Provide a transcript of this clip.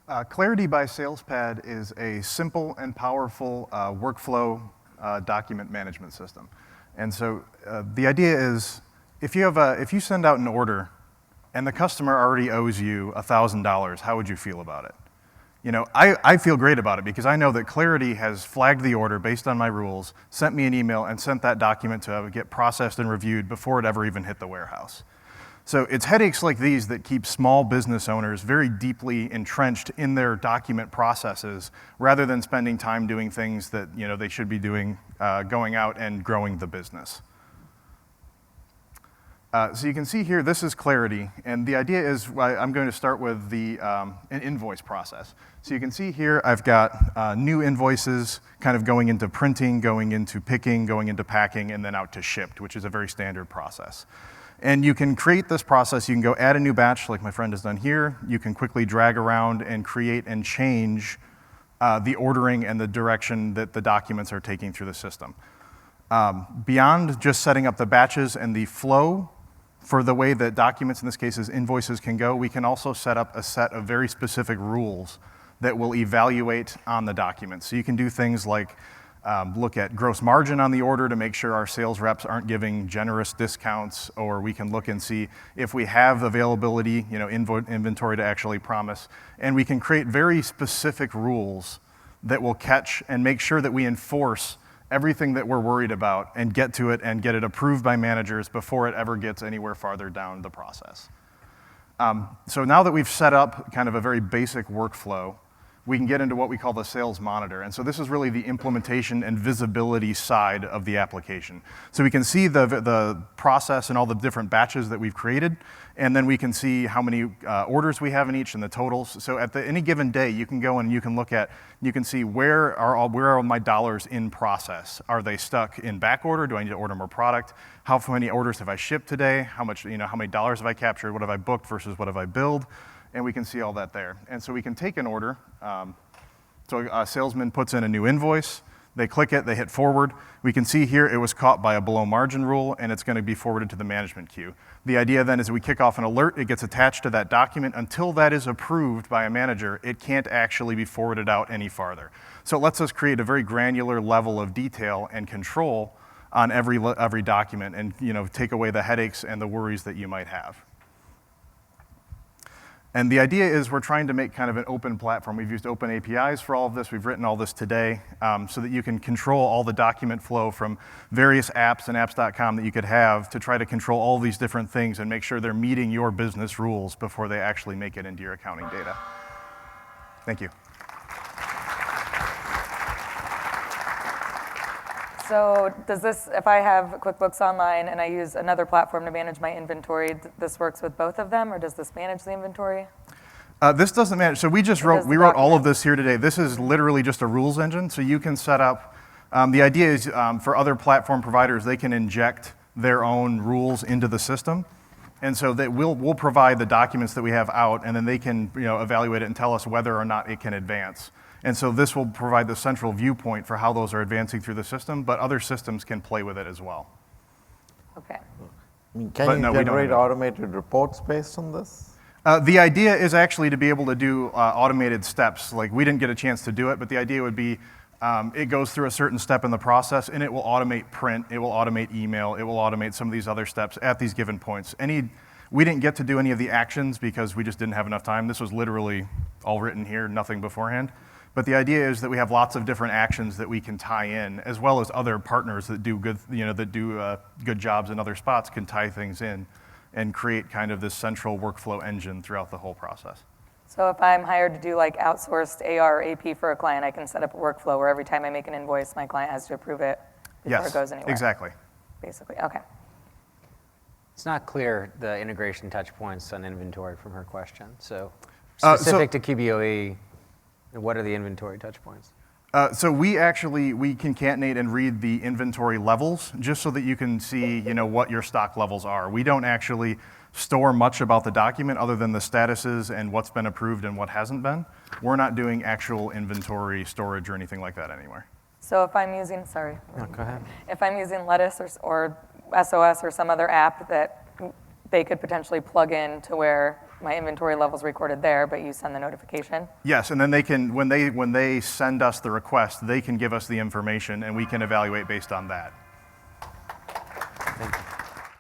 Clariti by SalesPad is a simple and powerful workflow document management system. And so the idea is, if you send out an order and the customer already owes you $1,000, how would you feel about it? You know, I feel great about it because I know that Clariti has flagged the order based on my rules, sent me an email, and sent that document to get processed and reviewed before it ever even hit the warehouse. So it's headaches like these that keep small business owners very deeply entrenched in their document processes rather than spending time doing things that, you know, they should be doing, going out and growing the business. So you can see here, this is Clariti, and the idea is I'm going to start with an invoice process. So you can see here I've got new invoices kind of going into printing, going into picking, going into packing, and then out to shipped, which is a very standard process. And you can create this process. You can go add a new batch like my friend has done here. You can quickly drag around and create and change the ordering and the direction that the documents are taking through the system. Beyond just setting up the batches and the flow for the way that documents, in this case is invoices, can go, we can also set up a set of very specific rules that will evaluate on the documents. So you can do things like look at gross margin on the order to make sure our sales reps aren't giving generous discounts, or we can look and see if we have availability, you know, inventory to actually promise. And we can create very specific rules that will catch and make sure that we enforce everything that we're worried about and get to it and get it approved by managers before it ever gets anywhere farther down the process. So now that we've set up kind of a very basic workflow, we can get into what we call the sales monitor. And so this is really the implementation and visibility side of the application. So we can see the process and all the different batches that we've created, and then we can see how many orders we have in each and the totals. So at any given day, you can go and you can look at, you can see where are all my dollars in process? Are they stuck in back order? Do I need to order more product? How many orders have I shipped today? How much, you know, how many dollars have I captured? What have I booked versus what have I billed? And we can see all that there. And so we can take an order. So a salesman puts in a new invoice. They click it, they hit forward. We can see here it was caught by a below margin rule, and it's going to be forwarded to the management queue. The idea then is we kick off an alert, it gets attached to that document. Until that is approved by a manager, it can't actually be forwarded out any farther. So it lets us create a very granular level of detail and control on every document, and, you know, take away the headaches and the worries that you might have. And the idea is we're trying to make kind of an open platform. We've used open APIs for all of this. We've written all this today so that you can control all the document flow from various apps and apps.com that you could have to try to control all these different things and make sure they're meeting your business rules before they actually make it into your accounting data. Thank you. So does this, if I have QuickBooks Online and I use another platform to manage my inventory, this works with both of them, or does this manage the inventory? This doesn't manage. So we wrote all of this here today. This is literally just a rules engine. So you can set up, the idea is for other platform providers, they can inject their own rules into the system. And so that we'll provide the documents that we have out, and then they can, you know, evaluate it and tell us whether or not it can advance. And so this will provide the central viewpoint for how those are advancing through the system, but other systems can play with it as well. Okay. I mean, can you generate automated reports based on this? The idea is actually to be able to do automated steps. Like, we didn't get a chance to do it, but the idea would be it goes through a certain step in the process, and it will automate print, it will automate email, it will automate some of these other steps at these given points. We didn't get to do any of the actions because we just didn't have enough time. This was literally all written here, nothing beforehand. But the idea is that we have lots of different actions that we can tie in, as well as other partners that do good, you know, good jobs in other spots can tie things in and create kind of this central workflow engine throughout the whole process. So if I'm hired to do like outsourced AR or AP for a client, I can set up a workflow where every time I make an invoice, my client has to approve it before it goes anywhere. Yes, exactly. Basically, okay. It's not clear the integration touch points on inventory from her question. So specific to QBOE, what are the inventory touch points? So we concatenate and read the inventory levels just so that you can see, you know, what your stock levels are. We don't actually store much about the document other than the statuses and what's been approved and what hasn't been. We're not doing actual inventory storage or anything like that anywhere. So if I'm using, sorry. No, go ahead. If I'm using Lettuce or SOS or some other app that they could potentially plug in to where my inventory level's recorded there, but you send the notification? Yes, and then they can, when they send us the request, they can give us the information, and we can evaluate based on that. Thank you.